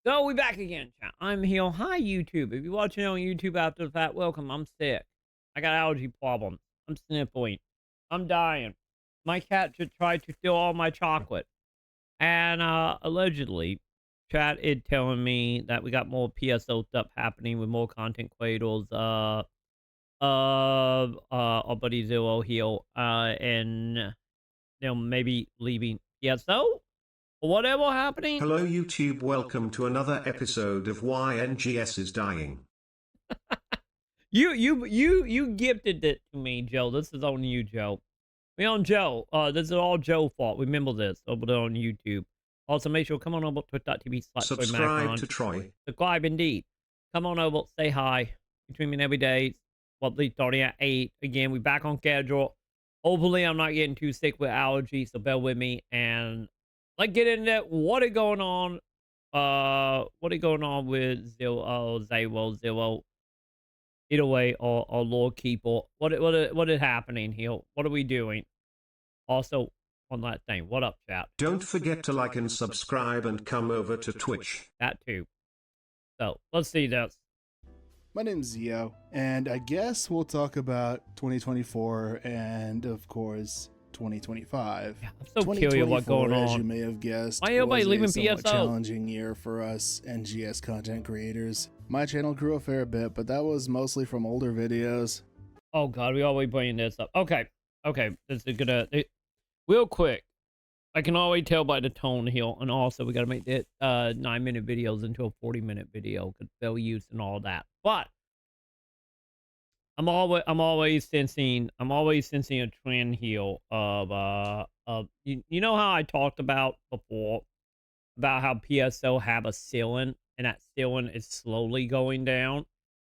So we back again, chat. I'm here. Hi, YouTube. If you're watching on YouTube after the fact, welcome. I'm sick. I got allergy problems. I'm sniffling. I'm dying. My cat just tried to steal all my chocolate. And allegedly, chat is telling me that we got more PSO stuff happening with more content creators. Our buddy Zero here. And they'll maybe leaving PSO or whatever happening. Hello YouTube, welcome to another episode of Why NGS is Dying. You gifted it to me, Joe. This is on you, Joe. We on Joe. This is all Joe's fault. Remember this over there on YouTube. Also, make sure come on over to Subscribe twitch.tv/Maconn. to Troy. Subscribe indeed. Come on over, say hi. Between me and every day. Well, at least starting at 8. Again, we back on schedule. Hopefully, I'm not getting too sick with allergies, so bear with me. And let's get into it. What is going on? What is going on with Zero? Either way, our Lord Keeper. What is happening here? What are we doing? Also, one last thing. What up, chat? Don't forget to like and subscribe and come over to Twitch. That too. So, let's see this. My name's Zio, and I guess we'll talk about 2024 and, of course, 2025. Yeah, I'm so curious what's going on. As you may have guessed, Why everybody was leaving a somewhat PSO? challenging year for us NGS content creators. My channel grew a fair bit, but that was mostly from older videos. Oh god, we always bringing this up. Okay, this is gonna real quick. I can always tell by the tone here, and also we gotta make it 9-minute videos into a 40-minute video because fair use and all that. But I'm always sensing a trend here of you know how I talked about before about how PSO have a ceiling and that ceiling is slowly going down,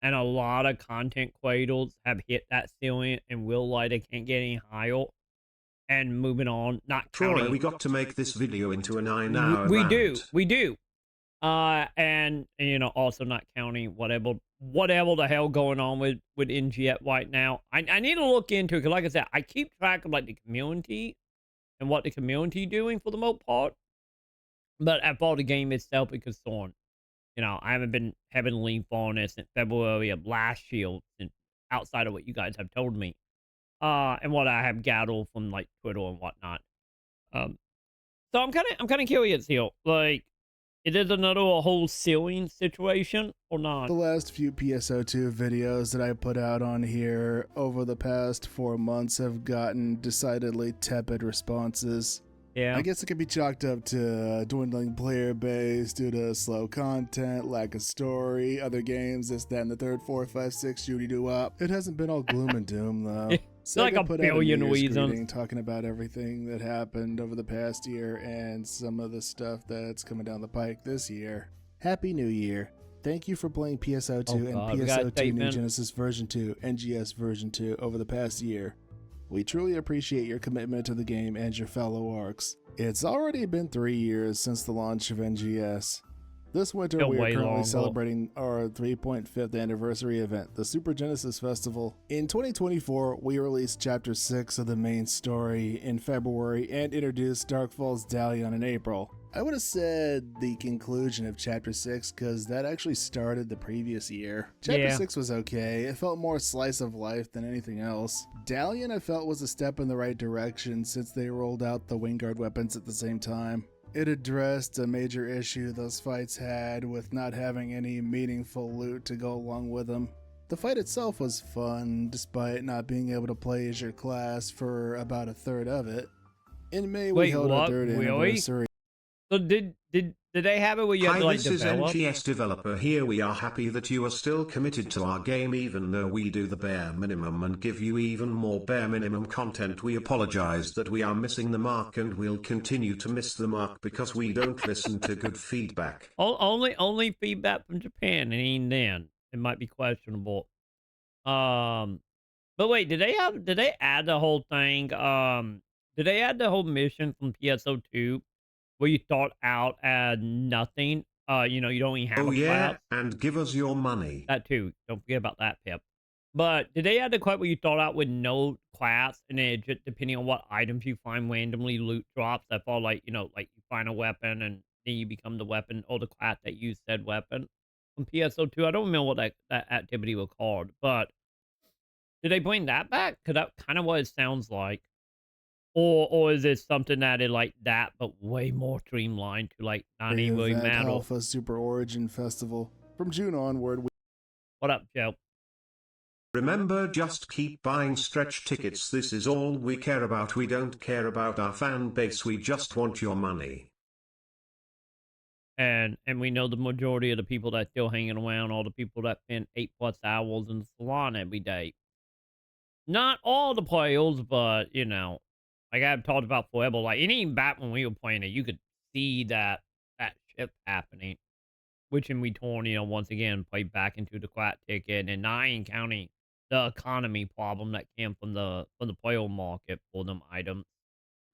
and a lot of content creators have hit that ceiling and will like they can't get any higher and moving on, not Troy, counting. we got to make this video into a 9-hour We do. And you know, also not counting whatever the hell going on with NGS right now. I need to look into it because, like I said, I keep track of like the community and what the community doing for the most part. But as far as the game itself is concerned, you know, I haven't been heavily informed on it since February of last year, since outside of what you guys have told me, and what I have gathered from like Twitter and whatnot. So I'm kind of curious here, like. Is it another whole ceiling situation or not? The last few PSO2 videos that I put out on here over the past 4 months have gotten decidedly tepid responses. Yeah. I guess it could be chalked up to dwindling player base due to slow content, lack of story, other games, this, that, and the third, 4, 5, 6, shooty doo wop. It hasn't been all gloom and doom though. Like a put billion out a reasons. talking about everything that happened over the past year and some of the stuff that's coming down the pike this year. Happy New Year. Thank you for playing PSO2 and PSO2 New Genesis version 2, NGS version 2 over the past year. We truly appreciate your commitment to the game and your fellow orcs. It's already been 3 years since the launch of NGS. This winter, we are currently celebrating our 3.5th anniversary event, the Super Genesis Festival. In 2024, we released Chapter 6 of the main story in February and introduced Darkfall's Dalion in April. I would have said the conclusion of Chapter 6 because that actually started the previous year. Chapter 6 was okay. It felt more slice of life than anything else. Dalion I felt was a step in the right direction since they rolled out the Wingguard weapons at the same time. It addressed a major issue those fights had with not having any meaningful loot to go along with them. The fight itself was fun, despite not being able to play as your class for about a third of it. In May, we held our 3rd anniversary. So did they have it where you had to like This develop? is NGS developer here. We are happy that you are still committed to our game even though we do the bare minimum and give you even more bare minimum content. We apologize that we are missing the mark and we'll continue to miss the mark because we don't listen to good feedback. Only feedback from Japan, and even then it might be questionable. But wait, did they add the whole thing? Did they add the whole mission from PSO2? Where you thought out nothing, you know, you don't even have a class. And give us your money. That too. Don't forget about that, Pip. But did they add the quite where you thought out with no class, and then just depending on what items you find randomly loot drops that fall like, you know, like you find a weapon and then you become the weapon or the class that use said weapon. On PSO2, I don't remember what that activity was called, but did they bring that back? Because that kind of what it sounds like. Or is it something that is like that, but way more streamlined to like not even really Event matter? Alpha Super Origin Festival. From June onward. What up, Joe? Remember, just keep buying stretch tickets. This is all we care about. We don't care about our fan base. We just want your money. And we know the majority of the people that still hanging around, all the people that spend 8+ hours in the salon every day. Not all the players, but you know, like I've talked about forever. Like even back when we were playing it, you could see that shift happening. Which in return, you know, once again, played back into the quack ticket, and not even counting the economy problem that came from the player market for them items.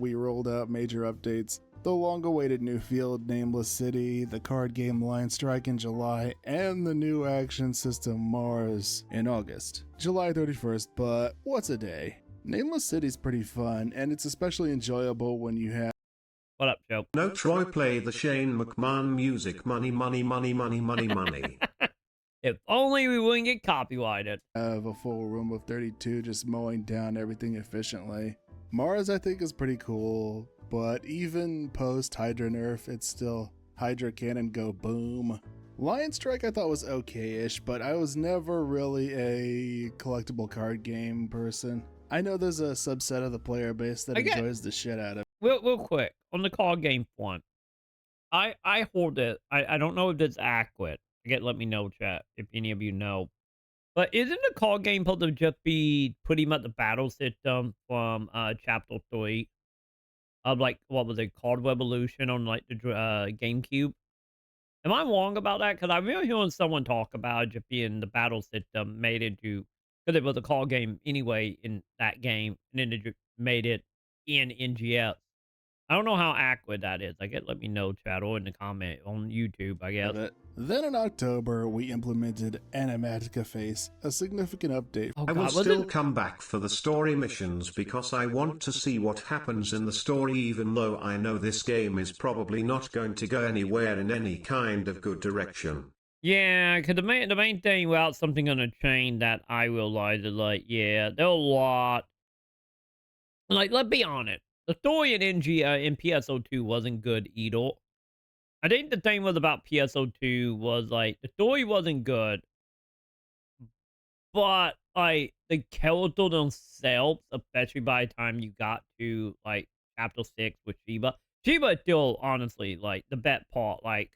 We rolled out major updates. The long-awaited new field, Nameless City, the card game Line Strike in July, and the new action system Mars in August. July 31st, but what's a day? Nameless City's pretty fun, and it's especially enjoyable when you have... What up, Joe? No, Troy, play the Shane McMahon music. Money, money, money, money, money, money. If only we wouldn't get copyrighted. Have a full room of 32 just mowing down everything efficiently. Mars, I think, is pretty cool, but even post Hydra nerf, it's still Hydra cannon go boom. Lion Strike I thought was okay-ish, but I was never really a collectible card game person. I know there's a subset of the player base that enjoys the shit out of it. Real quick, on the card game front, I hold it. I don't know if it's accurate. Again, let me know, chat, if any of you know. But isn't the card game supposed to just be pretty much the battle system from Chapter 3 of like, what was it, Card Revolution on like the GameCube? Am I wrong about that? Because I remember hearing someone talk about just being the battle system made into, because it was a card game anyway in that game, and then they just made it in NGS. I don't know how accurate that is. I guess let me know, chat, or in the comment on YouTube, I guess. Then in October, we implemented Animatica Face, a significant update. I will still come back for the story missions because I want to see what happens in the story, even though I know this game is probably not going to go anywhere in any kind of good direction. Yeah, because the main thing about something on a chain that I realized is like, yeah, there are a lot. Like, let's be honest. The story in PSO2 wasn't good either. I think the thing was about PSO2 was like the story wasn't good, but like the characters themselves, especially by the time you got to like chapter 6 with Sheba is still honestly like the best part. Like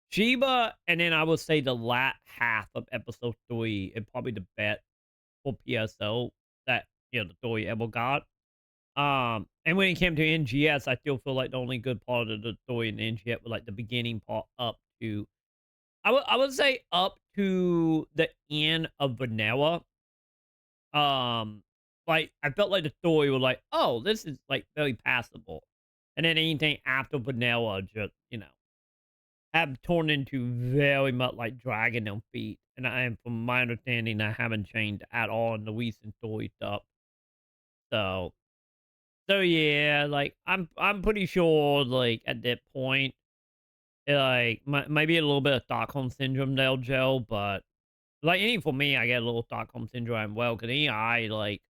Sheba, and then I would say the last half of episode 3 is probably the best for PSO that the story ever got. And when it came to NGS, I still feel like the only good part of the story in NGS was like the beginning part up to, I would say up to the end of Vanilla. Like I felt like the story was like, oh, this is like very passable, and then anything after Vanilla just have turned into very much like dragging them feet. And from my understanding, I haven't changed at all in the recent story stuff. So yeah, like I'm pretty sure like at that point, like maybe a little bit of Stockholm syndrome there, Joe. But like any for me, I get a little Stockholm syndrome. Well, because I like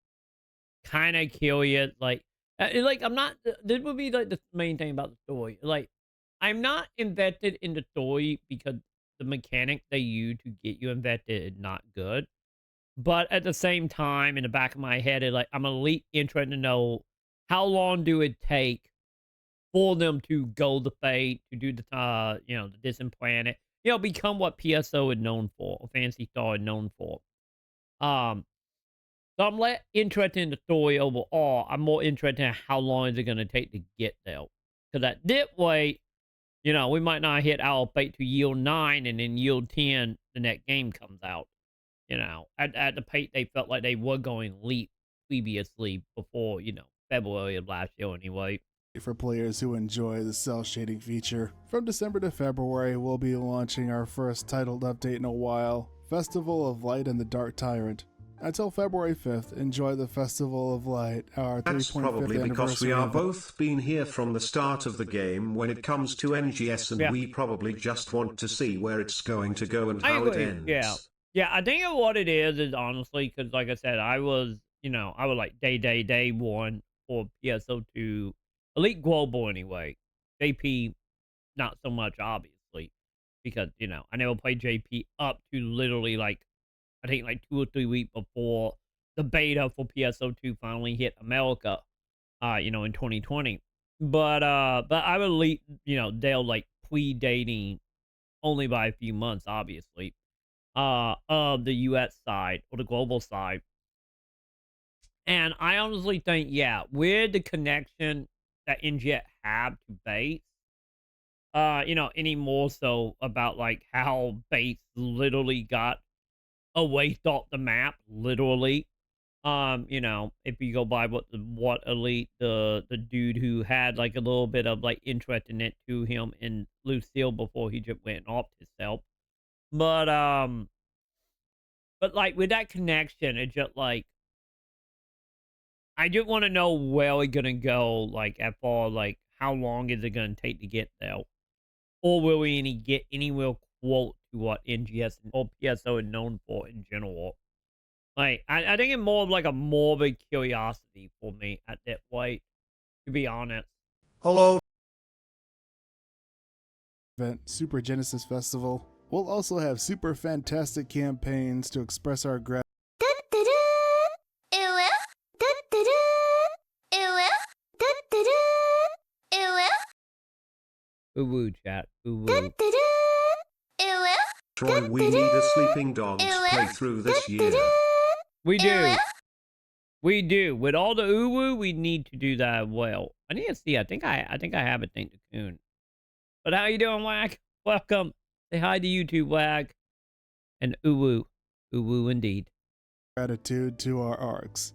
kind of curious, like I'm not. This would be like the main thing about the story. Like I'm not invested in the story because the mechanic they use to get you invested is not good. But at the same time, in the back of my head, it's like I'm elite interested to know how long do it take for them to go the fate, to do the the distant planet, become what PSO is known for, or Phantasy Star is known for. So I'm less interested in the story overall. I'm more interested in how long is it going to take to get there. Because at that way, we might not hit our fate to yield 9, and then yield 10, the next game comes out. At the pace they felt like they were going leap previously before, February of last year anyway. For players who enjoy the cell shading feature, from December to February, we'll be launching our first titled update in a while, Festival of Light and the Dark Tyrant. Until February 5th, enjoy the Festival of Light, our 3.5th That's probably because we anniversary are event. both been here from the start of the game when it comes to NGS, and Yeah. we probably just want to see where it's going to go and how it ends. Yeah, I think what it is honestly, because like I said, I was like day one for PSO2 Elite Global anyway. JP, not so much, obviously, because, I never played JP up to literally like, I think like 2 or 3 weeks before the beta for PSO2 finally hit America, in 2020. But I would they'll like predating only by a few months, obviously, of the US side or the global side. And I honestly think, yeah, with the connection that NGS have to Bates, any more so about like how Bates literally got away off the map, literally. If you go by what Elite, the dude who had like a little bit of like interest in it to him in Lucille before he just went off himself. But like with that connection, it just like I just want to know where we're gonna go, like at far like how long is it gonna take to get there, or will we get anywhere close to what NGS or PSO is known for in general? Like I think it's more of like a morbid curiosity for me at that point, to be honest. Hello. Event, Super Genesis Festival. We'll also have super fantastic campaigns to express our gratitude. Ooh, chat. Ooh. Troy, we need a Sleeping Dogs playthrough this year. We do. We do. With all the uwu, we need to do that well. I need to see. I think I have a thing to Coon. But how you doing, Wag? Welcome. Say hi to you too, Wag. And uwu. Uwu indeed. Gratitude to our arcs.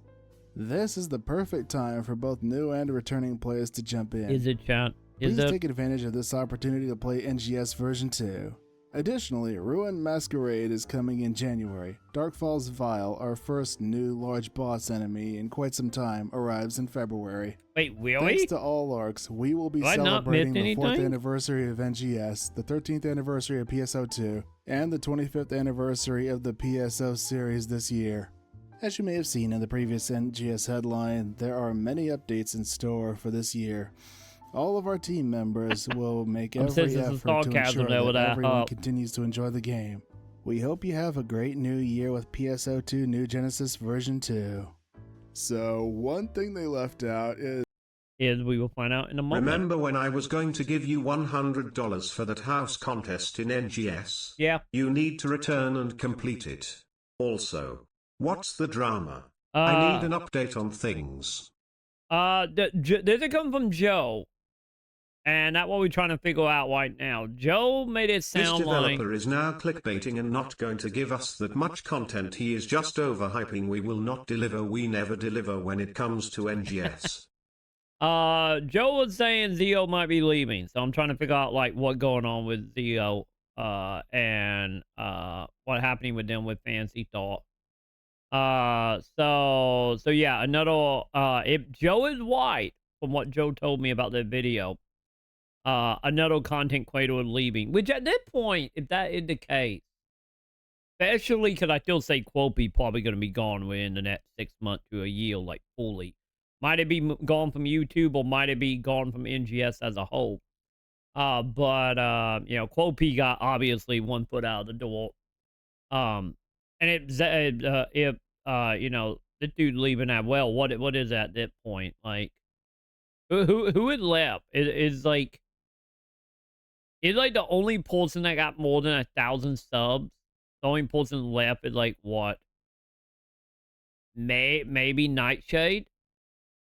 This is the perfect time for both new and returning players to jump in. Is it, chat? Please take advantage of this opportunity to play NGS version 2. Additionally, Ruin Masquerade is coming in January. Darkfall's Vial, our first new large boss enemy in quite some time, arrives in February. Wait, really? Thanks to all arcs, we will be celebrating the 4th anniversary of NGS, the 13th anniversary of PSO2, and the 25th anniversary of the PSO series this year. As you may have seen in the previous NGS headline, there are many updates in store for this year. All of our team members will make every effort to ensure that everyone continues to enjoy the game. We hope you have a great new year with PSO2 New Genesis version 2. So, one thing they left out is we will find out in a moment. Remember when I was going to give you $100 for that house contest in NGS? Yeah. You need to return and complete it. Also, what's the drama? I need an update on things. Does it come from Joe? And that's what we're trying to figure out right now. Joe made it sound this developer is now clickbaiting and not going to give us that much content. He is just overhyping. We will not deliver. We never deliver when it comes to NGS. Joe was saying Zeo might be leaving, so I'm trying to figure out like what's going on with Zeo, and what happening with them with Phantasy Star. So yeah, another if Joe is white, from what Joe told me about the video, another content creator is leaving, which at that point, if that is the case, especially because I still say Quopy probably going to be gone within the next 6 months to a year, like fully. Might it be gone from YouTube or might it be gone from NGS as a whole? But Quopy got obviously one foot out of the door. And if this dude leaving that, well, what is that at that point? Like, who had left? Is like the only person that got more than 1,000 subs. The only person left is like what? Maybe Nightshade,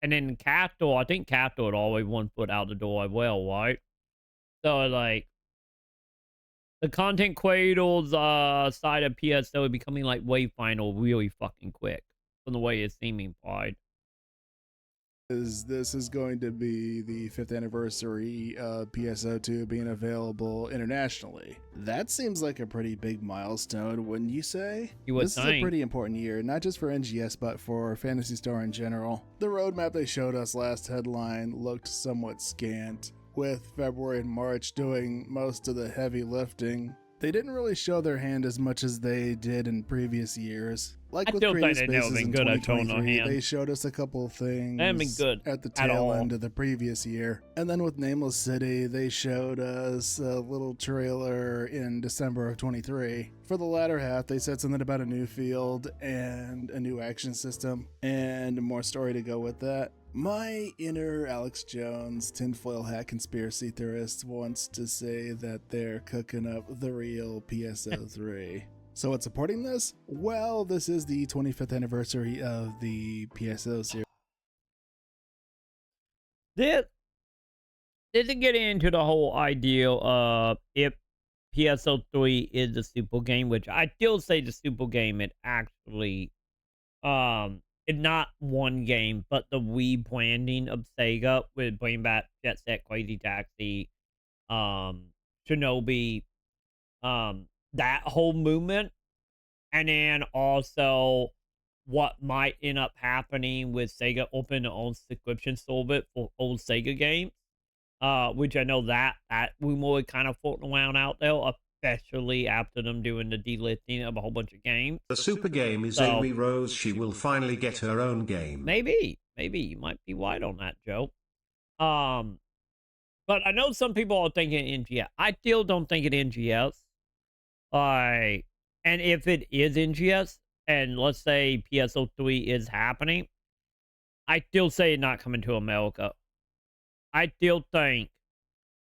and then Castor. I think Castor had always one foot out the door as well, right? So like the content creators side of PSO is becoming like Wayfinder really fucking quick from the way it's seeming, pride. This is going to be the 5th anniversary of PSO2 being available internationally. That seems like a pretty big milestone, wouldn't you say? This is a pretty important year, not just for NGS, but for Phantasy Star in general. The roadmap they showed us last headline looked somewhat scant, with February and March doing most of the heavy lifting. They didn't really show their hand as much as they did in previous years. Like with Creative Spaces in 2023, they showed us a couple of things at the tail end of the previous year. And then with Nameless City, they showed us a little trailer in December of 23. For the latter half, they said something about a new field and a new action system, and more story to go with that. My inner Alex Jones tinfoil hat conspiracy theorist wants to say that they're cooking up the real PSO3. So what's supporting this? Well, this is the 25th anniversary of the PSO series. This doesn't get into the whole idea of if PSO3 is the super game, which I still say the super game, it actually it's not one game, but the Wii branding of Sega with bringing back Jet Set, Crazy Taxi, Shinobi, that whole movement, and then also what might end up happening with Sega opening their own subscription service for old Sega games, which I know that rumor kind of floating around out there, especially after them doing the delisting of a whole bunch of games. The super game is Amy Rose. She will finally get her own game. Maybe you might be right on that, Joe. But I know some people are thinking NGS. I still don't think it NGS. And if it is NGS, and let's say PSO3 is happening, I still say it's not coming to America. I still think,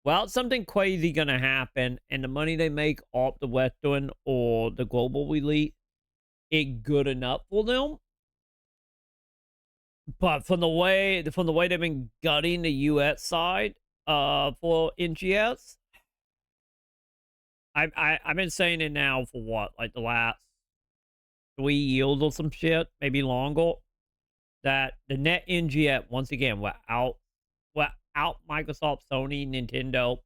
well, something crazy gonna happen, and the money they make off the Western or the global release, it good enough for them. But from the way they've been gutting the US side for NGS, I've been saying it now for what, like the last 3 years or some shit, maybe longer, that the net NGS, once again, without Microsoft, Sony, Nintendo,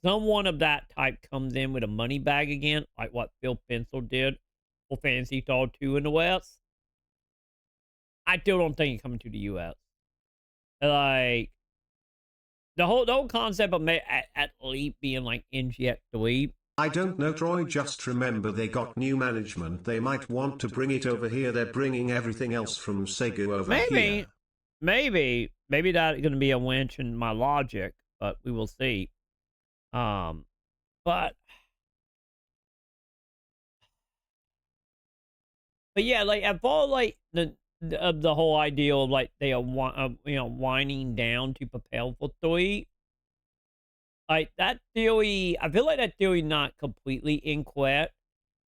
someone of that type comes in with a money bag again, like what Phil Pencil did for Phantasy Star 2 in the West. I still don't think it's coming to the US. Like, the whole concept of at least being like NGS 3. I don't know, Troy, just remember they got new management. They might want to bring it over here. They're bringing everything else from Sega over here. Maybe that's going to be a winch in my logic, but we will see. But yeah, like I thought, like the whole idea of like they are winding down to prepare for 3. Like that theory, I feel like that theory not completely incorrect.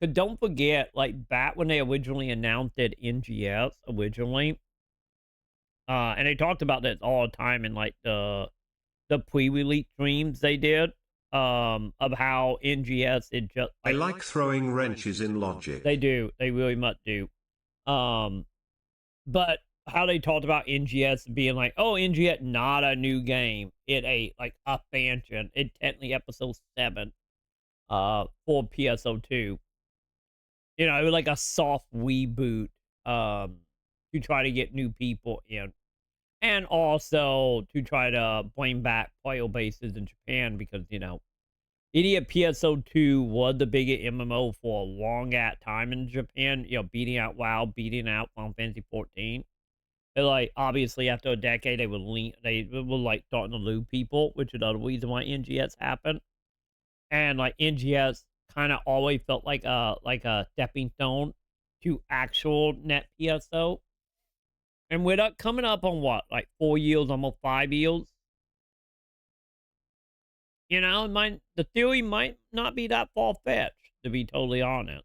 But don't forget, like back when they originally announced it NGS originally, and they talked about this all the time in like the pre-release streams they did, of how NGS is just like, I like throwing wrenches in logic. They do, they really much do. But how they talked about NGS being like, oh, NGS not a new game, it a like expansion. It technically episode 7 for PSO2. You know, it was like a soft reboot to try to get new people in. And also to try to bring back player bases in Japan because, you know, Idiot PSO2 was the biggest MMO for a long at time in Japan, you know, beating out WoW, beating out Final Fantasy 14. And like, obviously, after a decade, they were like starting to lose people, which is the reason why NGS happened. And like NGS kind of always felt like a stepping stone to actual net PSO. And we're coming up on what, like 4 years, almost 5 years. You know, the theory might not be that far-fetched, to be totally honest.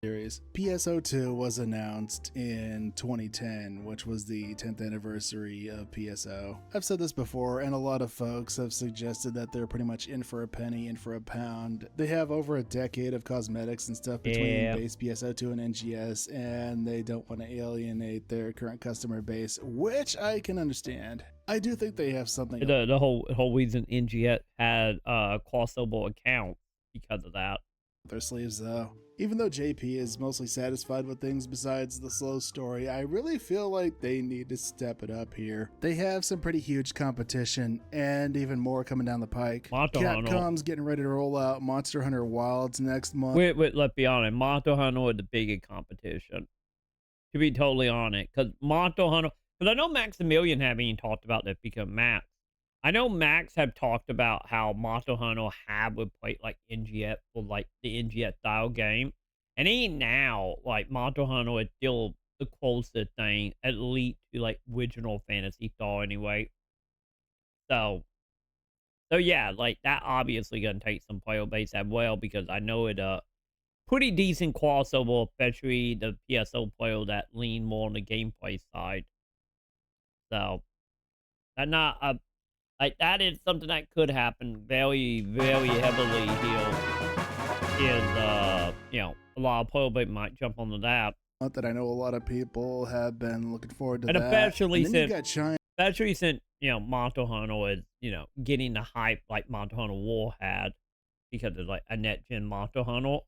series. PSO2 was announced in 2010, which was the 10th anniversary of PSO. I've said this before, and a lot of folks have suggested that they're pretty much in for a penny, in for a pound. They have over a decade of cosmetics and stuff between base PSO2 and NGS, and they don't want to alienate their current customer base, which I can understand. I do think they have something. The whole reason NGS had crossover accounts because of that. Their sleeves though. Even though JP is mostly satisfied with things besides the slow story, I really feel like they need to step it up here. They have some pretty huge competition and even more coming down the pike. Capcom's getting ready to roll out Monster Hunter Wilds next month. Wait, let's be honest. Monster Hunter is the bigger competition. To be totally honest, because Monster Hunter, because I know Maximilian haven't even talked about this because Max. I know Max have talked about how Monster Hunter would play like NGS for like the NGS style game. And even now, like Monster Hunter is still the closest thing, at least to like original Phantasy Star anyway. So yeah, like that obviously gonna take some player base as well, because I know it pretty decent crossover, especially the PSO player that lean more on the gameplay side. So I'm not like, that is something that could happen very, very heavily here. Is, you know, a lot of player might jump onto that. Not that I know a lot of people have been looking forward to and that. Especially since, you know, Monster Hunter is, you know, getting the hype like Monster Hunter War had, because it's like a net-gen Monster Hunter,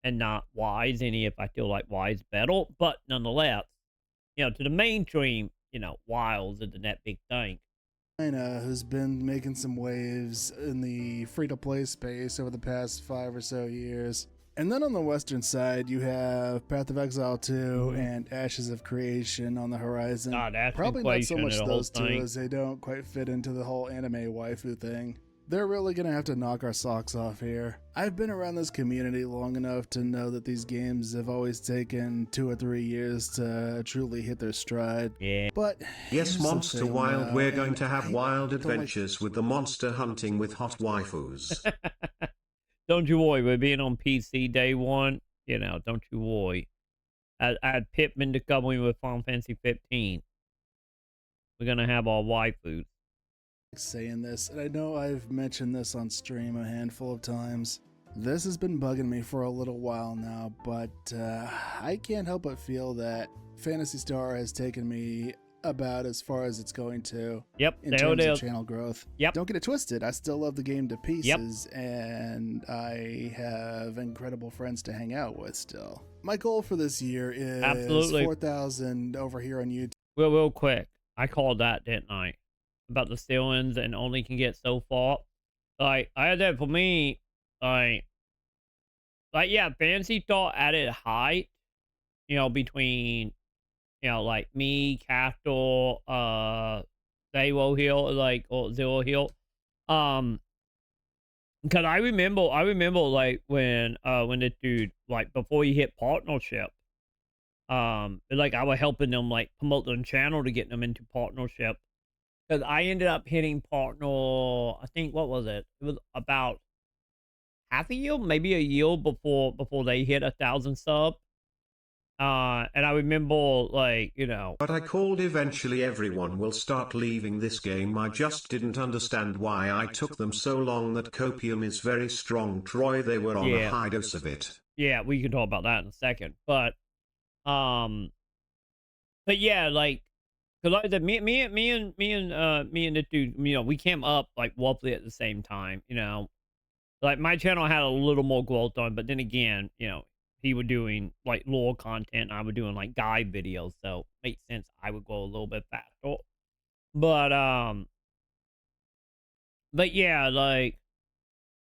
and not Wise any, if I feel like Wise better. But nonetheless, you know, to the mainstream, you know, Wilds is the net big thing. China, who's been making some waves in the free-to-play space over the past 5 or so years. And then on the western side, you have Path of Exile 2 and Ashes of Creation on the horizon. Probably not so much those two, as they don't quite fit into the whole anime waifu thing. They're really gonna have to knock our socks off here. I've been around this community long enough to know that these games have always taken 2 or 3 years to truly hit their stride. Yeah. But yes, Monster Wild, we're going to have wild adventures with the monster hunting with hot waifus. Don't you worry, we're being on PC day one. You know, don't you worry. I had Pittman to come in with Final Fantasy 15. We're gonna have our waifus. Saying this, and I know I've mentioned this on stream a handful of times. This has been bugging me for a little while now, but I can't help but feel that Phantasy Star has taken me about as far as it's going to. In terms of channel growth. Don't get it twisted, I still love the game to pieces, and I have incredible friends to hang out with still. My goal for this year is 4,000 over here on YouTube. Real quick, I called that, didn't I? About the ceilings and only can get so far. Like, I had that for me, like yeah, Fantasy Star added height, you know, between, you know, like me, Castor, Zero Hill, like, or Zero Hill. Cause I remember like when this dude, like, before he hit partnership, like I was helping them like promote their channel to get them into partnership. Because I ended up hitting partner, I think, what was it? It was about half a year, maybe a year before they hit 1,000 subs. And I remember, like, you know. But I called eventually everyone will start leaving this game. I just didn't understand why I took them so long. That copium is very strong, Troy. They were on a high dose of it. Yeah, we can talk about that in a second. But yeah, like, cause like I said, me and this dude, you know, we came up like roughly at the same time, you know. Like my channel had a little more growth on, but then again, you know, he was doing like lore content, and I was doing like guide videos, so it makes sense I would go a little bit faster. But yeah, like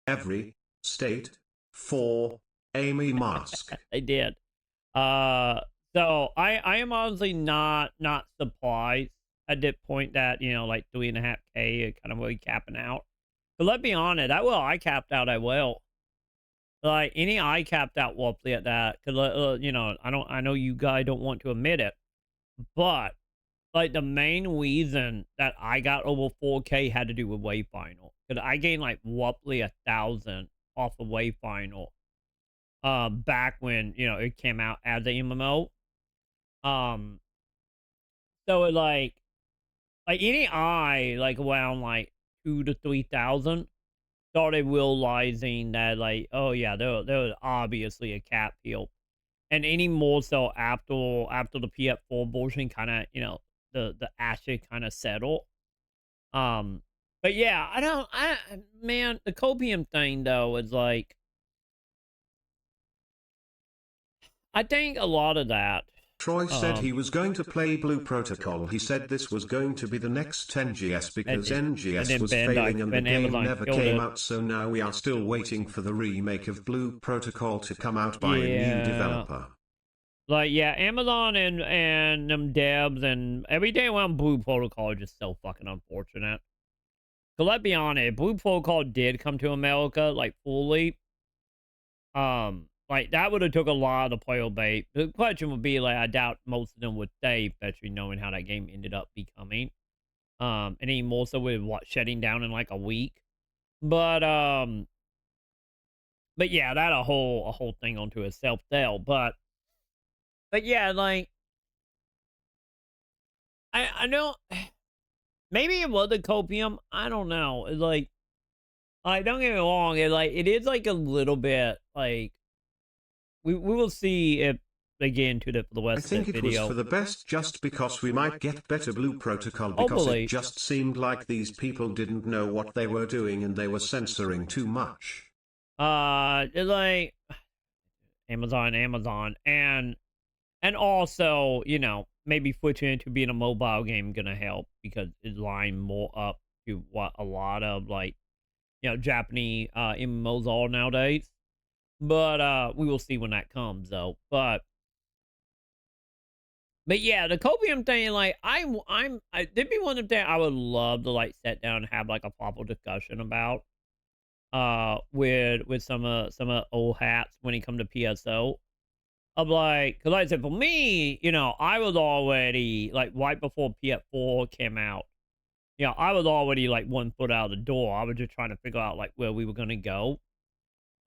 every state for Amy Mask. they did. So I am honestly not surprised at that point that, you know, like 3.5K kind of really capping out. But let's be honest, I capped out as well. Like I capped out roughly at that, because you know, I know you guys don't want to admit it, but like the main reason that I got over 4K had to do with Wayfinder, because I gained like roughly 1,000 off of Wayfinder. back when, you know, it came out as a MMO. Um, so it like any eye, like around like 2 to 3,000 started realizing that like, oh yeah, there was obviously a cap here. And any more so after the PS4 bullshit kind of, you know, the ashes kind of settled. Um, but yeah, man, the copium thing though is like, I think a lot of that. Troy said he was going to play Blue Protocol. He said this was going to be the next 10GS because And NGS then was failing and the game Amazon never killed came it. out, so now we are still waiting for the remake of Blue Protocol to come out by a new Yeah. developer. Like, yeah, Amazon and them devs and everything around Blue Protocol are just so fucking unfortunate. So let's be honest, Blue Protocol did come to America, like, fully. Like, that would have took a lot of player bait. The question would be, like, I doubt most of them would stay, especially knowing how that game ended up becoming. And even more so with, what, shutting down in, like, a week. But yeah, that a whole thing onto itself there. But yeah, like, I know maybe it was the copium. I don't know. It's like don't get me wrong. It is like a little bit like we will see if they get into the for the I rest of think the it was video. for the best just because we might get better Blue Protocol because Hopefully. it just seemed like these people didn't know what they were doing and they were censoring too much. It's like Amazon, and also, you know, maybe switching into being a mobile game gonna help because it's lined more up to what a lot of like, you know, Japanese MMOs are nowadays. But we will see when that comes though. But yeah, the copium thing, like there'd be one of them I would love to like sit down and have like a proper discussion about with some of old hats when it come to PSO. Of like, cause like I said, for me, you know, I was already like right before PS4 came out. You know, I was already like 1 foot out of the door. I was just trying to figure out like where we were gonna go.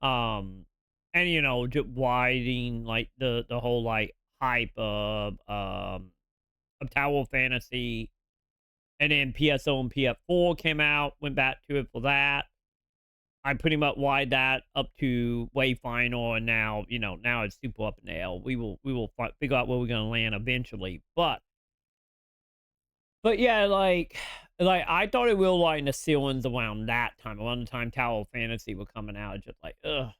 Um, and you know, just widening like the whole like hype of Tower Fantasy, and then PSO and PS4 came out. Went back to it for that. I pretty much wide that up to Wayfinder, and now, you know, now it's super up in the air. We will figure out where we're gonna land eventually. But yeah, like I thought it will like in the ceilings around that time, around the time Tower of Fantasy were coming out. Just like, ugh,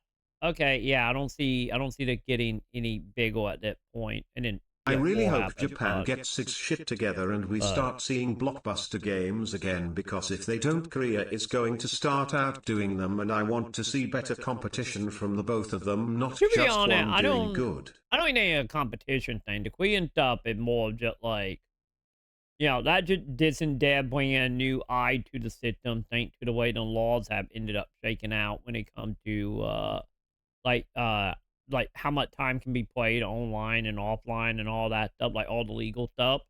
okay, yeah, I don't see that getting any bigger at that point. And then I really PS4 hope happened, Japan gets its shit together and we start seeing blockbuster games again, because if they don't, Korea is going to start outdoing them, and I want to see better competition from the both of them, not to be just honest, one doing good. I don't think a competition thing. The Korean stuff is more just like, you know, that just didn't dare bring a new eye to the system, thanks to the way the laws have ended up shaking out when it comes to like uh like how much time can be played online and offline and all that stuff, like all the legal stuff.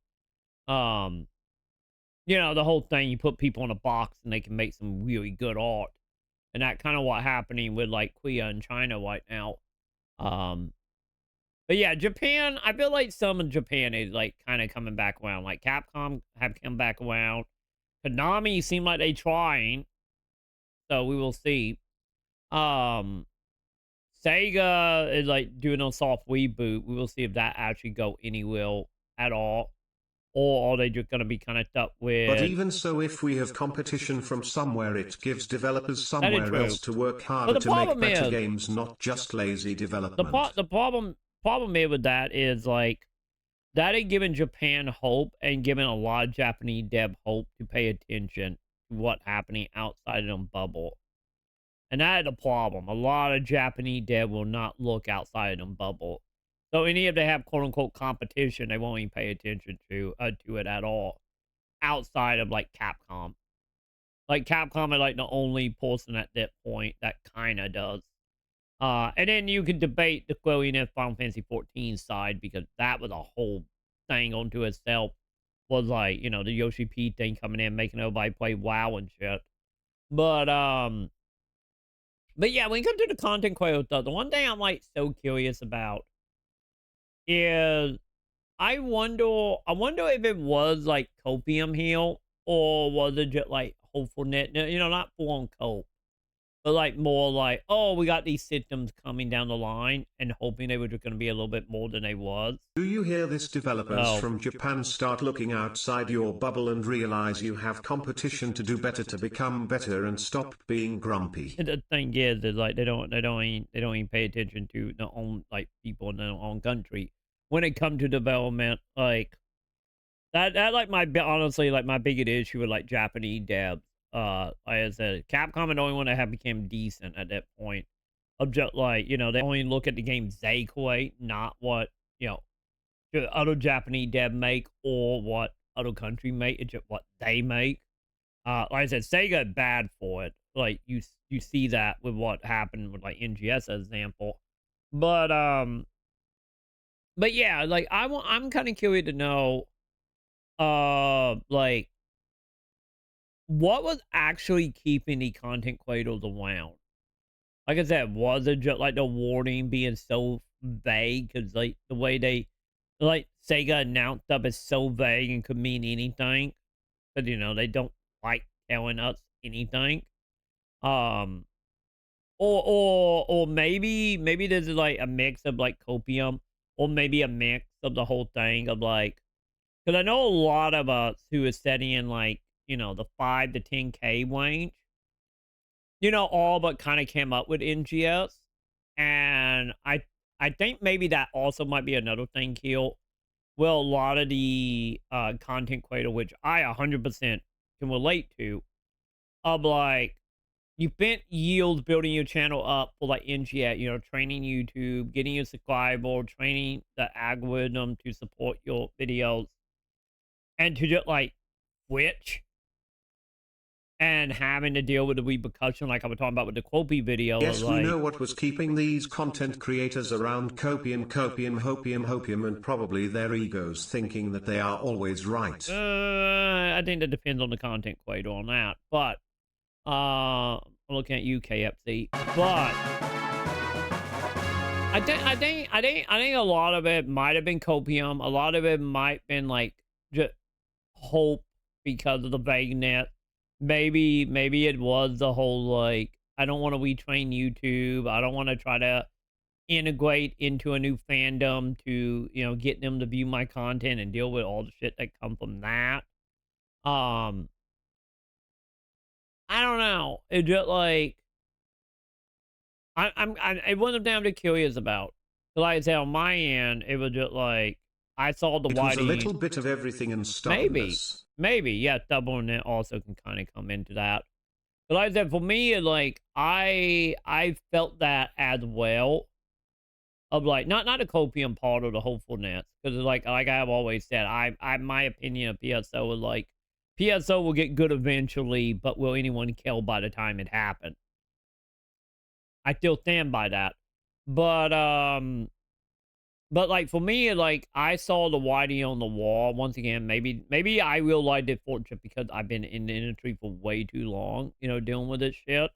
Um, you know, the whole thing, you put people in a box and they can make some really good art. And that kind of what happening with like Korea and China right now. Um, but yeah, Japan, I feel like some of Japan is like kind of coming back around. Like Capcom have come back around. Konami seem like they trying. So we will see. Um, Sega is like doing a soft reboot. We will see if that actually go anywhere at all. Or are they just going to be kind of stuck with... But even so, if we have competition from somewhere, it gives developers somewhere else to work harder to make better games, not just lazy development. The problem is with that is like, that is giving Japan hope and giving a lot of Japanese dev hope to pay attention to what's happening outside of the bubble. And that is a problem. A lot of Japanese dev will not look outside of the bubble. So any if they have quote unquote competition, they won't even pay attention to it at all. Outside of like Capcom. Like Capcom is like the only person at that point that kinda does. And then you could debate the Square Final Fantasy 14 side, because that was a whole thing onto itself. Was like, you know, the Yoshi P thing coming in, making everybody play WoW and shit. But But yeah, when it comes to the content creator stuff, the one thing I'm like so curious about is I wonder if it was like copium heal or was it just like hopefulness, you know, not full on cope, but like more like, oh, we got these systems coming down the line and hoping they were just going to be a little bit more than they was. Do you hear this? Developers Oh. from Japan, start looking outside your bubble and realize you have competition to do better, to become better, and stop being grumpy. And the thing is like they don't even pay attention to their own like people in their own country when it comes to development. Like that like honestly like my biggest issue with like Japanese devs. Like I said, Capcom and the only one that have became decent at that point. Of just like, you know, they only look at the games they create, not what, you know, the other Japanese dev make or what other country make. It's just what they make. Like I said, Sega bad for it. Like you see that with what happened with like NGS as example. But yeah, like I'm kind of curious to know like what was actually keeping the content creators around. Like I said, was it just like the warning being so vague? Because like the way they like Sega announced stuff is so vague and could mean anything. But you know, they don't like telling us anything. Um or maybe this is like a mix of like copium, or maybe a mix of the whole thing of like, because I know a lot of us who are studying like, you know, the 5 to 10K range, you know, all but kind of came up with NGS. And I think maybe that also might be another thing here. Well, a lot of the content creator, which I 100% can relate to, of like, you spent yields building your channel up for like NGS, you know, training YouTube, getting your subscriber, training the algorithm to support your videos, and to just like switch and having to deal with the repercussion, like I was talking about with the Quopy video. Yes, like, we know what was keeping these content creators around: copium, hopium, and probably their egos thinking that they are always right. I think that depends on the content creator on that, but I'm looking at you, KFC. But I think a lot of it might have been copium. A lot of it might have been like just hope because of the vagueness. Maybe it was the whole like, I don't want to retrain YouTube. I don't want to try to integrate into a new fandom to, you know, get them to view my content and deal with all the shit that come from that. I don't know. It just like it wasn't damn bit curious about. Like I said, on my end, it was just like I saw the it was a little bit of everything and stubbornness. Maybe, yeah, stubbornness also can kind of come into that. But like I said, for me, like I felt that as well. Of like not a copium part of the hopefulness, because like I have always said, I my opinion of PSO is like PSO will get good eventually, but will anyone kill by the time it happens? I still stand by that. But like for me, like I saw the whitey on the wall once again. Maybe I realized it fortunate because I've been in the industry for way too long, you know, dealing with this shit.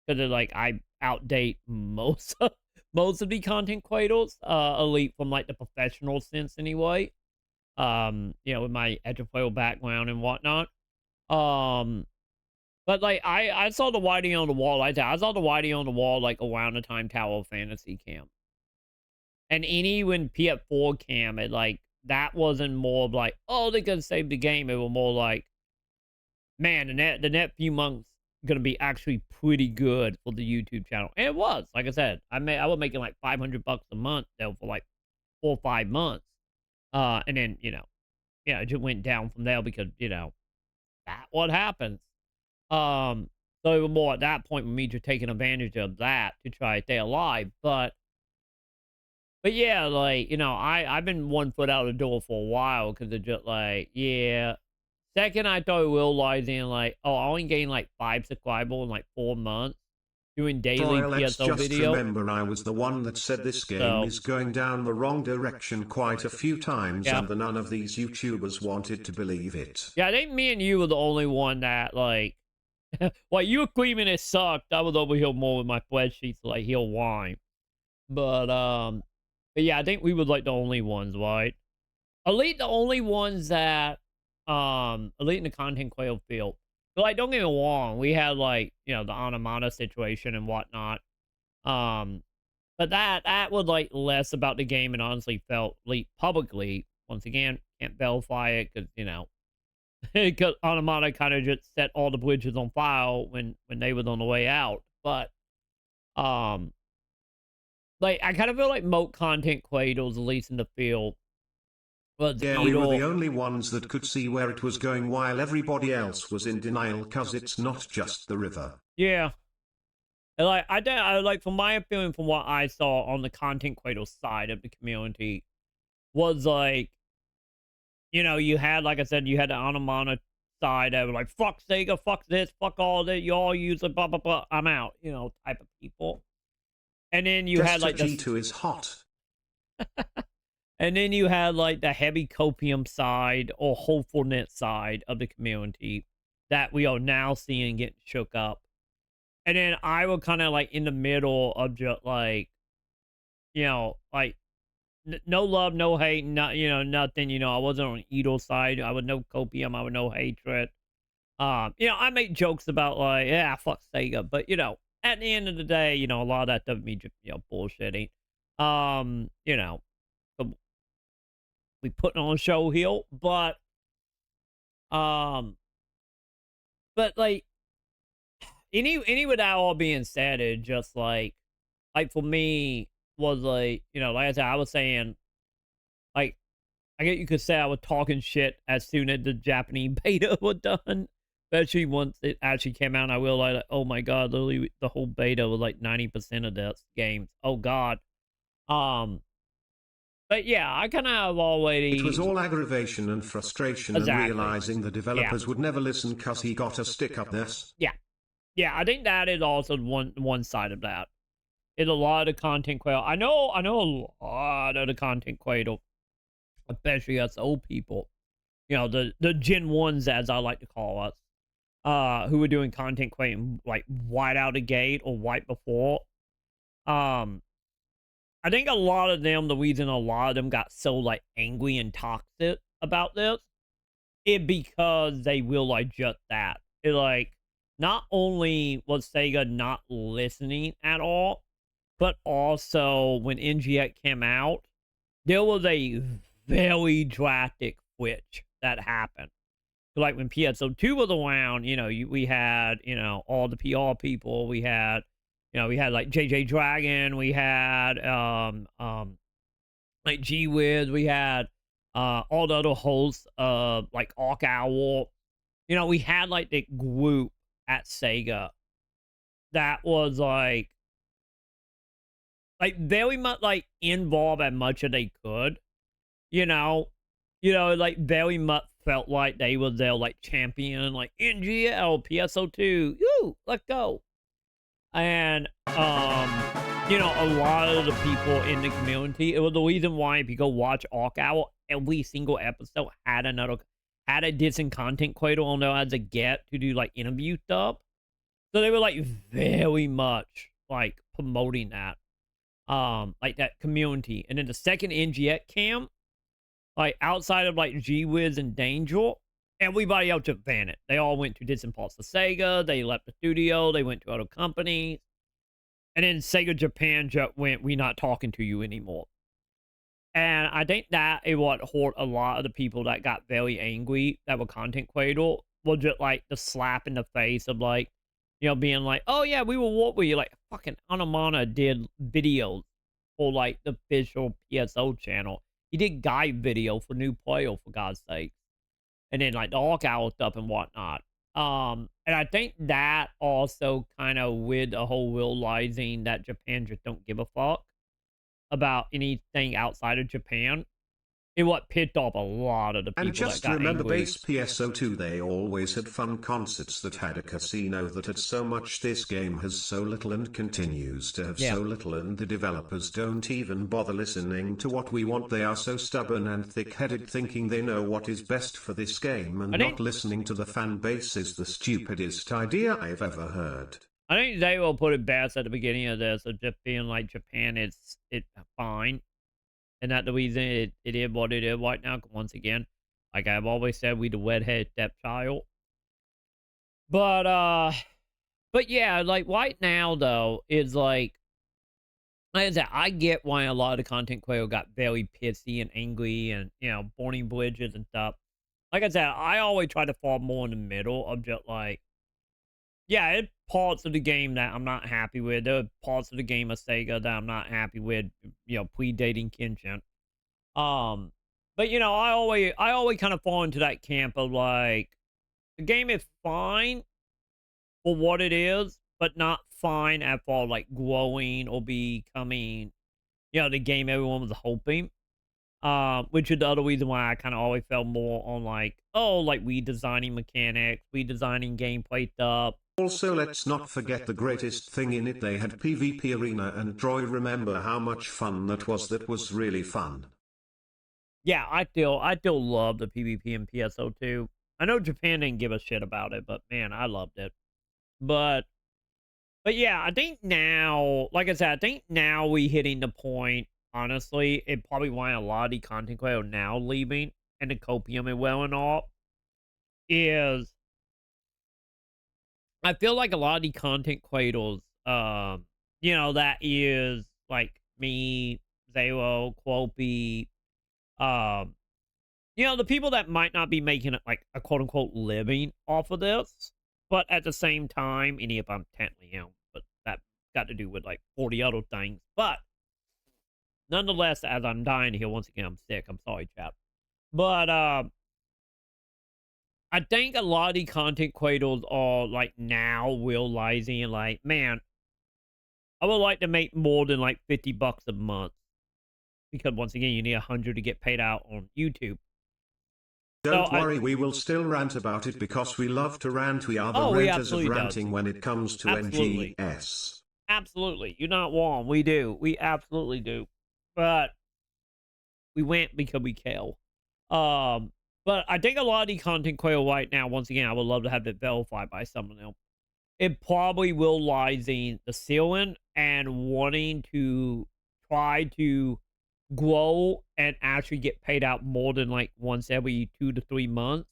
Because like I outdate most of the content creators, elite from like the professional sense anyway. You know, with my editorial background and whatnot. But like I saw the whitey on the wall. I saw the whitey on the wall like around the time Tower of Fantasy camp. And when PS4 cam, it like that wasn't more of like, oh, they could save the game. It was more like, man, the net few months gonna be actually pretty good for the YouTube channel. And it was, like I said, I was making like $500 a month though for like 4 or 5 months. And then, you know, it just went down from there because, you know, that's what happens. So it was more at that point with me just taking advantage of that to try to stay alive. But yeah, like, you know, I've been 1 foot out of the door for a while because it's just like, yeah. Second, I started realizing like, oh, I only gained like 5 subscribers in like 4 months doing daily PSO videos. Remember, I was the one that said this game is going down the wrong direction quite a few times, and none of these YouTubers wanted to believe it. Yeah, I think me and you were the only one that like While you were screaming it sucked, I was over here more with my spreadsheets like he'll whine. But yeah, I think we were like the only ones, right? Elite the only ones that Elite in the content quail field. But like, don't get me wrong, we had like, you know, the Anamana situation and whatnot. Um, but that was like less about the game and honestly felt leaked publicly. Once again, can't verify it because, you know, because Anamana kind of just set all the bridges on fire when they was on the way out. But um like I kind of feel like Moat content Quaidles, at least in the field, was Yeah, we were the only ones that could see where it was going while everybody else was in denial cause it's not just the river. Yeah. And like I like from my feeling from what I saw on the content Quaidle side of the community was like, you know, you had, like I said, you had the Anamana side that were like, fuck Sega, fuck this, fuck all that, you all use it, blah blah blah, I'm out, you know, type of people. And then you had like G2 is hot. And then you had like the heavy copium side or hopefulness side of the community that we are now seeing get shook up. And then I was kind of like in the middle of just like, you know, like no love, no hate, not, you know, nothing, you know, I wasn't on either side. I was no copium, I was no hatred. You know, I make jokes about like, yeah, fuck Sega, but you know, at the end of the day, you know, a lot of that doesn't mean, you know, bullshitting. You know, we putting on a show here, um, but like any with that all being said, it just like for me was like, you know, like I said, I was saying, like, I guess you could say I was talking shit as soon as the Japanese beta was done, especially once it actually came out. And I realized, like, oh my god, literally the whole beta was like 90% of this games. Oh god. But yeah, I kind of have already. It was all aggravation and frustration and realizing the developers would never listen cause he got a stick up this. Yeah. Yeah, I think that is also one side of that. It's a lot of content quail. I know a lot of the content quail, especially us old people. You know, the Gen 1s, as I like to call us, who were doing content quail like right out the gate or right before. I think a lot of them, the reason a lot of them got so like angry and toxic about this is because they realized just that. It like not only was Sega not listening at all, but also when NGX came out, there was a very drastic switch that happened. So like when PSO2 was around, you know, we had, you know, all the PR people, we had, you know, we had like JJ Dragon, we had like G-Wiz, we had all the other hosts like Arc Owl. You know, we had like the group at Sega that was like very much like involved as much as they could. You know, like very much felt like they were their like champion, like NGL, PSO2, let's go. And you know, a lot of the people in the community, it was the reason why if you go watch Arc Owl, every single episode had a decent content creator on there as a get to do like interview stuff. So they were like very much like promoting that. Like that community. And then the second NGX cam, like outside of like G-Wiz and Danger, everybody else just vanished. They all went to different parts of Sega. They left the studio. They went to other companies. And then Sega Japan just went, we're not talking to you anymore. And I think that is what hurt a lot of the people that got very angry that were content creator was just like the slap in the face of like, you know, being like, oh yeah, we were what were you like? Fucking Anamana did videos for like the official PSO channel. He did guide video for new player for God's sake. And then like the Arc Owl stuff and whatnot. And I think that also kind of with the whole realizing that Japan just don't give a fuck about anything outside of Japan. it what pissed off a lot of the people And just that got remember, angry. base PSO2, they always had fun concerts that had a casino that had so much. This game has so little and continues to have so little, and the developers don't even bother listening to what we want. They are so stubborn and thick-headed, thinking they know what is best for this game, and not listening to the fan base is the stupidest idea I've ever heard. I think they will put it best at the beginning of this, of just being like, Japan, it's fine. And that the reason it is what it is right now. Once again, like I've always said, we the redhead stepchild. But yeah, like right now though, is like I said, I get why a lot of the content creators got very pissy and angry and, you know, burning bridges and stuff. Like I said, I always try to fall more in the middle of just like, yeah, it's parts of the game that I'm not happy with. There are parts of the game of Sega that I'm not happy with, you know, predating Kenshin. But you know, I always kind of fall into that camp of like, the game is fine for what it is, but not fine at all, like growing or becoming, you know, the game everyone was hoping. Which is the other reason why I kind of always felt more on like, oh, like redesigning mechanics, redesigning gameplay stuff. Also, let's not forget the greatest thing in it. They had PvP arena, and Troy, remember how much fun that was? That was really fun. Yeah, I still love the PvP in PSO2. I know Japan didn't give a shit about it, but man, I loved it. But yeah, I think now, like I said, I think now we hitting the point, honestly, it probably why a lot of the content creators are now leaving and the copium and well and all, is I feel like a lot of the content creators, you know, that is like me, Zero, Quopy, you know, the people that might not be making it like a quote unquote living off of this, but at the same time, and if I'm technically, you know, but that got to do with like 40 other things. But nonetheless, as I'm dying here, once again, I'm sick. I'm sorry, chap. But I think a lot of the content creators are like now realizing like, man, I would like to make more than like $50 a month. Because once again, you need 100 to get paid out on YouTube. Don't worry, we will still rant about it because we love to rant. We are the ranters of ranting when it comes to NGS. Absolutely. You're not wrong. We do. We absolutely do. But we went because we care. But I think a lot of the content creators right now, once again, I would love to have it verified by someone else. It probably will lies in the ceiling and wanting to try to grow and actually get paid out more than like once every 2 to 3 months.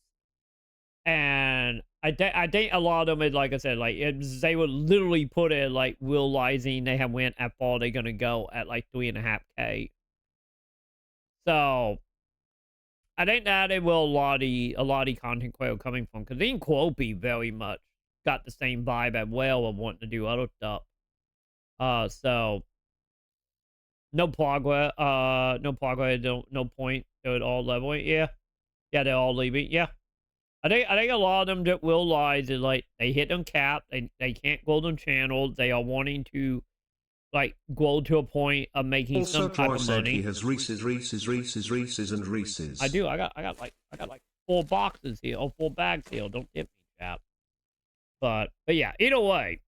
And I think a lot of them is, like I said, like they would literally put it like realizing they have went at far they're gonna go at like 3.5K. So I think that it will a lot of content creator coming from, because even Quopy very much got the same vibe as well of wanting to do other stuff. So no progress, no point at all leveling. Yeah, they're all leaving. Yeah, I think a lot of them that will realize is like they hit them cap, they can't grow them channels. They are wanting to like grow to a point of making some type of money. He has Reese's, and Reese's. I do. I got like 4 boxes here, or 4 bags here. Don't tip me, chap. But yeah, either way,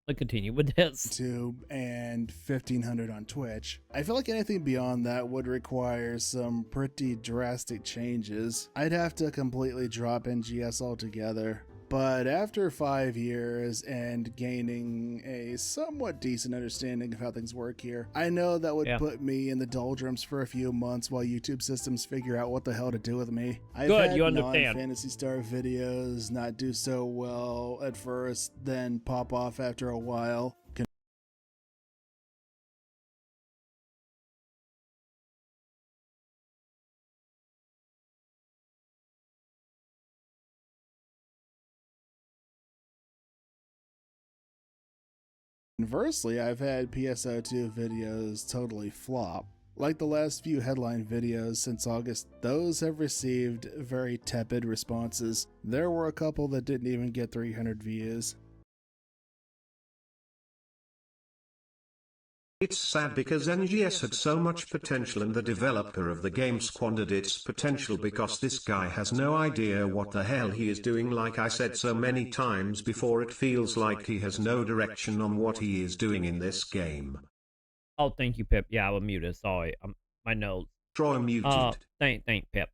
let's continue with this. YouTube and 1500 on Twitch. I feel like anything beyond that would require some pretty drastic changes. I'd have to completely drop NGS altogether. But after 5 years and gaining a somewhat decent understanding of how things work here, I know that would put me in the doldrums for a few months while YouTube systems figure out what the hell to do with me. I've had non-Phantasy Star videos not do so well at first, then pop off after a while. Conversely, I've had PSO2 videos totally flop. Like the last few headline videos since August, those have received very tepid responses. There were a couple that didn't even get 300 views. It's sad because NGS had so much potential and the developer of the game squandered its potential because this guy has no idea what the hell he is doing. Like I said so many times before, it feels like he has no direction on what he is doing in this game. Oh, thank you, Pip. Yeah, I was muted. Sorry, my notes. Draw muted. Thank Pip.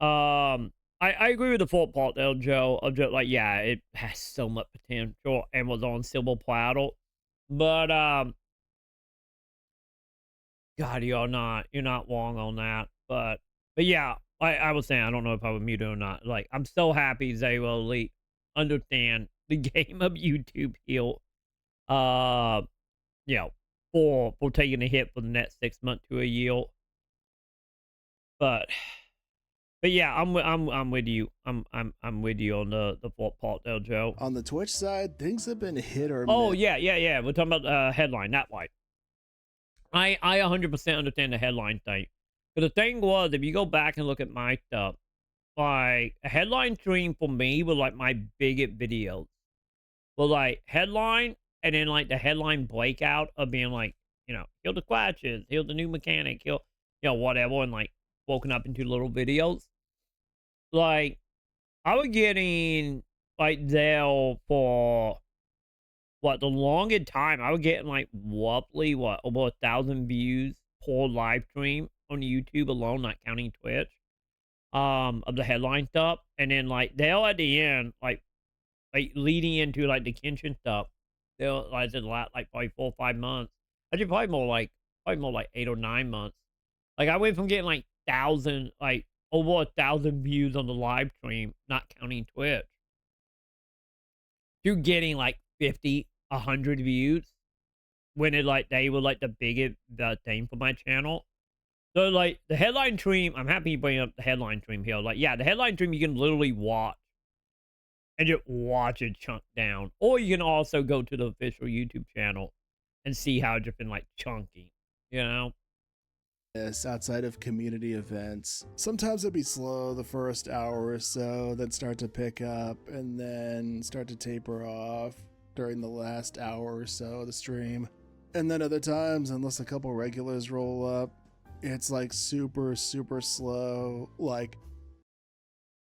I agree with the full part there, Joe. Of just like, yeah, it has so much potential and was on silver platter, but God, you're not wrong on that. But yeah, I was saying, I don't know if I was muted or not. Like, I'm so happy Zero Elite understand the game of YouTube here. You know, for taking a hit for the next 6 months to a year. But yeah, I'm with you. I'm with you on the fourth part there, Joe. On the Twitch side, things have been hit or miss. Oh yeah. We're talking about headline, that way. I 100% understand the headline thing. But the thing was, if you go back and look at my stuff, like a headline stream for me was like my biggest videos. Well, like headline, and then like the headline breakout of being like, you know, heal the scratches, heal the new mechanic, heal, you know, whatever, and like broken up into little videos. Like, I was getting like there for the longest time. I was getting like roughly over 1,000 views per live stream on YouTube alone, not counting Twitch. Of the headline stuff, and then like there at the end, like leading into like the Kenshin stuff, there like the last like probably 4 or 5 months. Actually, probably more like 8 or 9 months. Like I went from getting like over 1,000 views on the live stream, not counting Twitch, to getting like 50, 100 views when it like they were like the biggest thing for my channel. So like the headline stream, I'm happy you bring up the headline stream here. Like, yeah, the headline stream you can literally watch and just watch it chunk down. Or you can also go to the official YouTube channel and see how it's just been like chunking, you know? Yes, outside of community events. Sometimes it'd be slow the first hour or so, then start to pick up, and then start to taper off during the last hour or so of the stream. And then other times, unless a couple regulars roll up, it's like super, super slow. Like,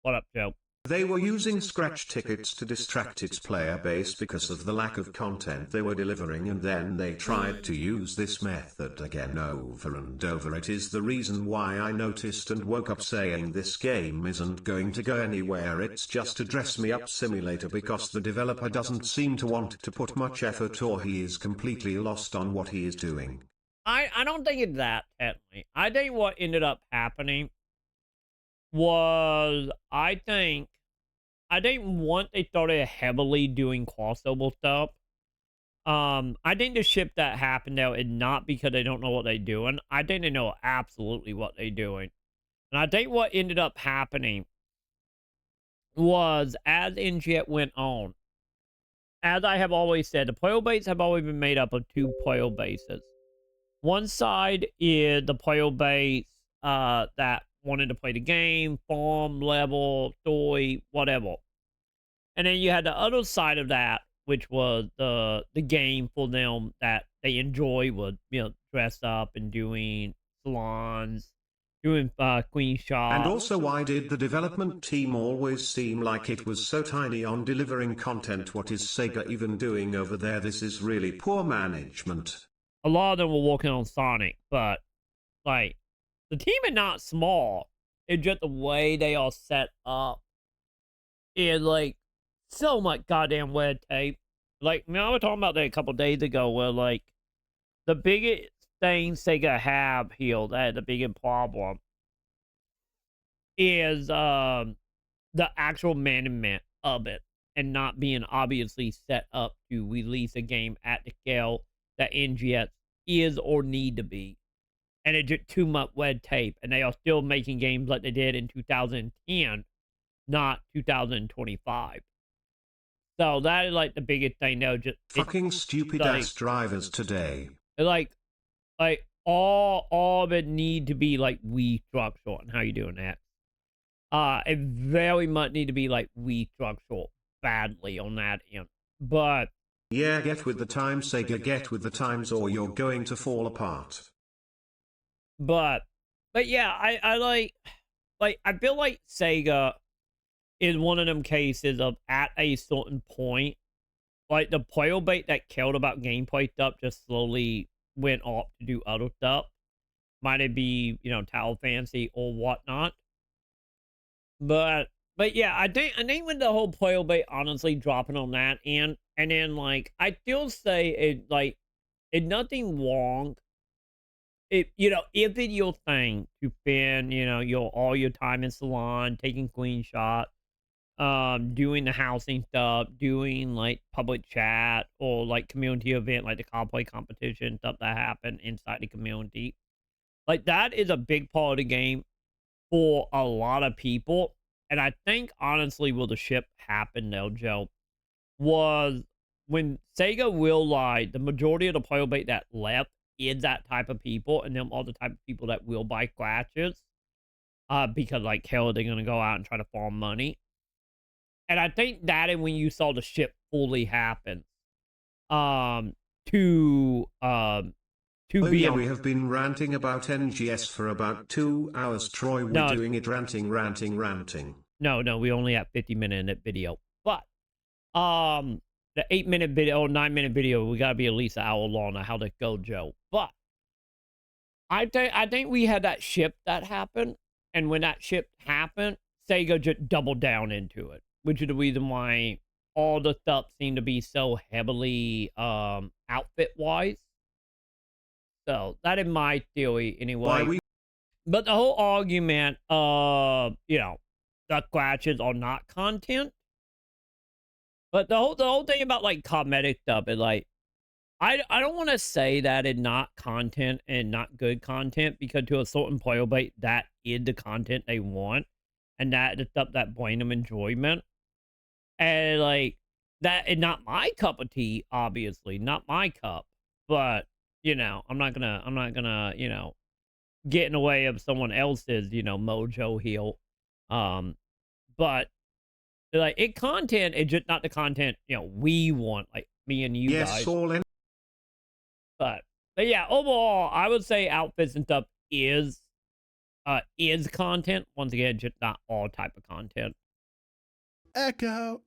What up, Joe? They were using scratch tickets to distract its player base because of the lack of content they were delivering, and then they tried to use this method again over and over. It is the reason why I noticed and woke up saying this game isn't going to go anywhere. It's just a dress me up simulator, because the developer doesn't seem to want to put much effort, or he is completely lost on what he is doing. I don't think it's that, technically. I think what ended up happening was, I think once they started heavily doing crossover stuff, I think the ship that happened now is not because they don't know what they're doing. I think they know absolutely what they're doing. And I think what ended up happening was, as NGS went on, as I have always said, the player base have always been made up of two player bases. One side is the player base that wanted to play the game, farm, level, story, whatever. And then you had the other side of that, which was the game for them that they enjoy, would, you know, dress up and doing salons, doing queen shops. And also, why did the development team always seem like it was so tiny on delivering content? What is Sega even doing over there? This is really poor management. A lot of them were working on Sonic, but like the team is not small. It's just the way they are set up is like so much goddamn red tape. Like, I mean, I was talking about that a couple days ago, where like the biggest thing Sega have here, that the biggest problem, is the actual management of it, and not being obviously set up to release a game at the scale that NGS is or need to be. And it's just too much red tape, and they are still making games like they did in 2010, not 2025. So that is like the biggest thing now. Just fucking stupid like, ass drivers today. Like all of it need to be like restructured. And how you doing that? It very much need to be like restructured badly on that end. But Yeah, get with the times, Sega, get with the times, or you're going to fall apart. But yeah, I like I feel like Sega is one of them cases of at a certain point, like the player bait that cared about gameplay stuff just slowly went off to do other stuff. Might it be, you know, Tower Fantasy or whatnot. But yeah, I think with the whole player bait honestly dropping on that and then like I still say it nothing wrong. If you know, if it's your thing to spend, you know, your all your time in salon, taking screenshots, doing the housing stuff, doing like public chat or like community event like the cosplay competition, stuff that happen inside the community. Like that is a big part of the game for a lot of people. And I think honestly where the ship happened though, Joe, was when Sega realized the majority of the player base that left is that type of people, and them all the type of people that will buy scratches. Because like hell, they're gonna go out and try to farm money. And I think that and when you saw the ship fully happen, um, to Oh be yeah, we have been ranting about NGS for about 2 hours, Troy. We're doing it ranting. No, we only have 50-minute video. But the 8-minute video or 9-minute video, we gotta be at least an hour long on how to go, Joe. But I think we had that shift that happened, and when that shift happened, Sega just doubled down into it, which is the reason why all the stuff seemed to be so heavily outfit wise. So that is my theory anyway. But the whole argument of, you know, the scratches are not content. But the whole thing about like cosmetic stuff is like I don't want to say that it's not content and not good content, because to a certain player base that is the content they want, and that the stuff that bring them enjoyment. And like that is not my cup of tea, obviously, not my cup. But you know, I'm not gonna, you know, get in the way of someone else's, you know, mojo here. But like it content is just not the content, you know, we want, like me and you guys. But yeah, overall, I would say outfits and stuff is content. Once again, just not all type of content. Echo.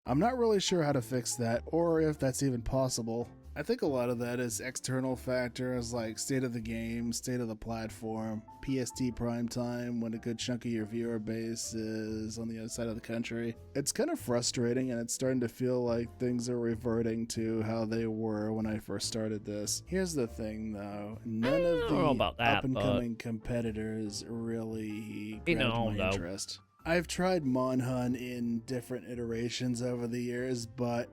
I'm not really sure how to fix that, or if that's even possible. I think a lot of that is external factors like state of the game, state of the platform, PST prime time when a good chunk of your viewer base is on the other side of the country. It's kind of frustrating, and it's starting to feel like things are reverting to how they were when I first started this. Here's the thing though, none of the up-and-coming competitors really grabbed my interest. I've tried Maconn in different iterations over the years, but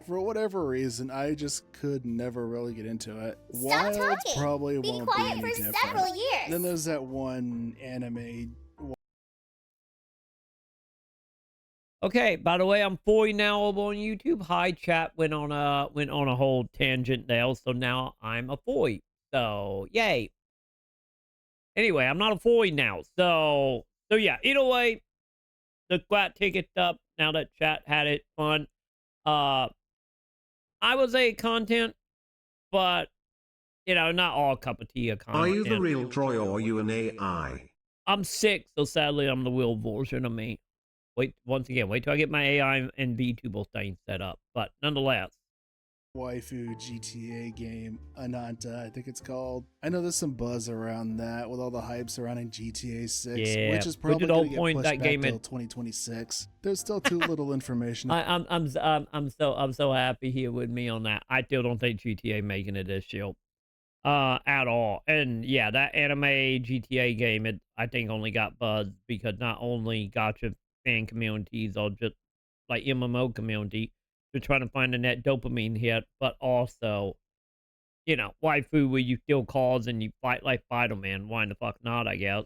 for whatever reason, I just could never really get into it. Wilds probably won't be any different. Several years. Then there's that one anime. Okay, by the way, I'm 40 now over on YouTube. Hi, chat went on a whole tangent there, so now I'm a 40. So yay. Anyway, I'm not a 40 now. So yeah, either way, the squat ticket up now that chat had it fun. I would say content, but you know, not all cup of tea of content. Are you the real Troy or are you an AI? I'm sick, so sadly I'm the real version of me. Wait, once again, wait till I get my AI and VTuber thing set up. But nonetheless. Waifu GTA game, Ananta, I think it's called. I know there's some buzz around that with all the hype surrounding GTA 6, which is probably going to get pushed back till 2026. There's still too little information. I'm so happy here with me on that. I still don't think GTA making it this year, at all. And yeah, that anime GTA game, it I think only got buzz because not only gacha fan communities or just like MMO community. To try to find a net dopamine hit, but also, you know, waifu where you steal cars and you fight like Spider-Man. Why the fuck not, I guess.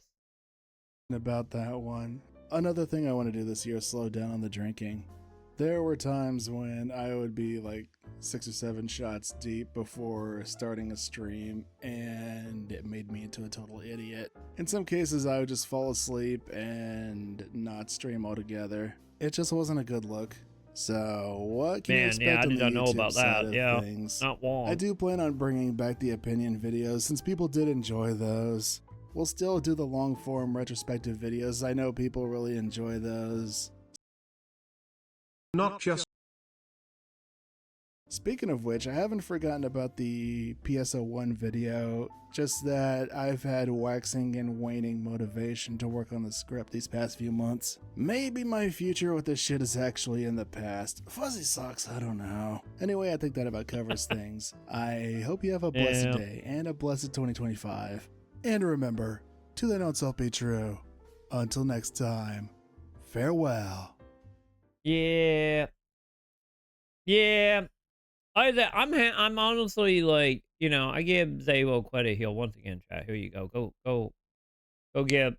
About that one. Another thing I want to do this year is slow down on the drinking. There were times when I would be like 6 or 7 shots deep before starting a stream, and it made me into a total idiot. In some cases, I would just fall asleep and not stream altogether. It just wasn't a good look. So, what can you Man, yeah, expect I on did the not know YouTube about side that. of Yeah, things? not I one. do plan on bringing back the opinion videos since people did enjoy those. We'll still do the long form retrospective videos. I know people really enjoy those. Not just. Speaking of which, I haven't forgotten about the PSO1 video, just that I've had waxing and waning motivation to work on the script these past few months. Maybe my future with this shit is actually in the past. Fuzzy socks, I don't know. Anyway, I think that about covers things. I hope you have a blessed day and a blessed 2025. And remember, to thine own self be true. Until next time, farewell. Yeah. Yeah. I'm honestly like, you know, I give Zabo credit here once again, chat. Here you go. Go give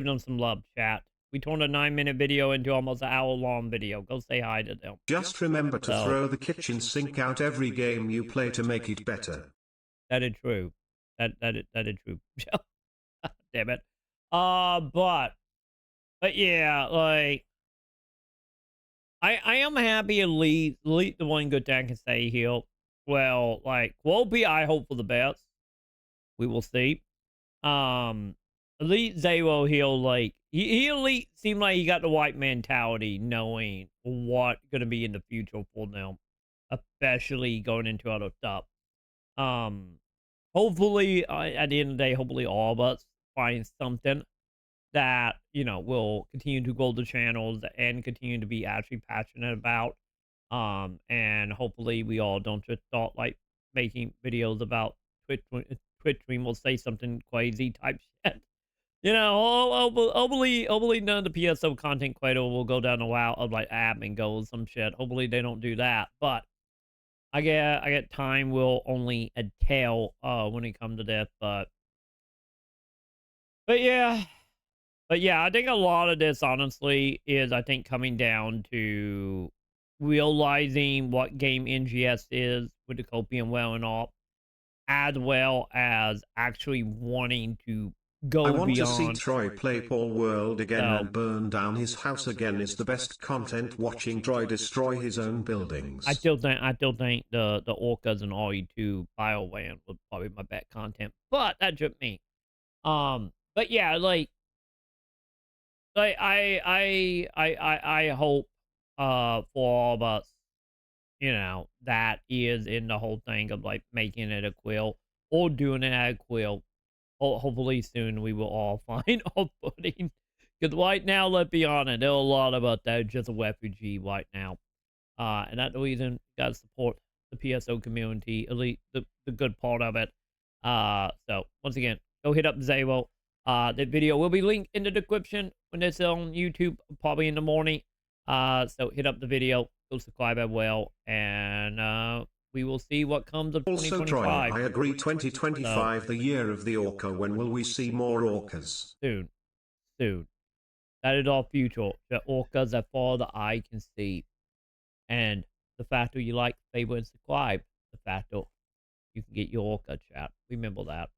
them some love, chat. We turned a 9-minute video into almost an hour-long video. Go say hi to them. Just remember to throw the kitchen sink out every game you play to make it better. That is true. That is true. Damn it. But yeah, like I am happy at least the one good thing I can say here. Well, like Quopi, I hope for the best. We will see. Elite Zero, he'll like he elite seemed like he got the white mentality, knowing what gonna be in the future for them, especially going into other stuff. Hopefully, at the end of the day, hopefully all of us find something that, you know, will continue to grow the channels and continue to be actually passionate about. And hopefully we all don't just start like making videos about Twitch stream will say something crazy type shit. You know, hopefully none of the PSO content creator will go down the route of like admin goals, some shit. Hopefully they don't do that. But I get time will only tell when it comes to this. But yeah. But yeah, I think a lot of this, honestly, is I think coming down to realizing what game NGS is with the copium well and all, as well as actually wanting to I go want to see beyond. Troy play Paul World again So, and burn down his house again is the best content watching Troy destroy his own buildings. I still think the orcas and RE2 Bioland was probably my best content, but that's just me. But yeah, like I hope for all of us, you know, that is in the whole thing of like making it a quill or doing it at a quill. Hopefully soon we will all find our footing. Because right now, let's be honest, there are a lot of us that are just a refugee right now. And that's the reason you gotta support the PSO community, at least the good part of it. So once again, go hit up Zabo. The video will be linked in the description when it's on YouTube, probably in the morning. So hit up the video, go subscribe as well, and we will see what comes of Also, Troy, 2025. I agree 2025, So, the year of the orca. When will we see more orcas? soon. That is our future. The orcas as far as the eye can see. And the fact that you like, favorite, and subscribe, the fact that you can get your orca chat. Remember that.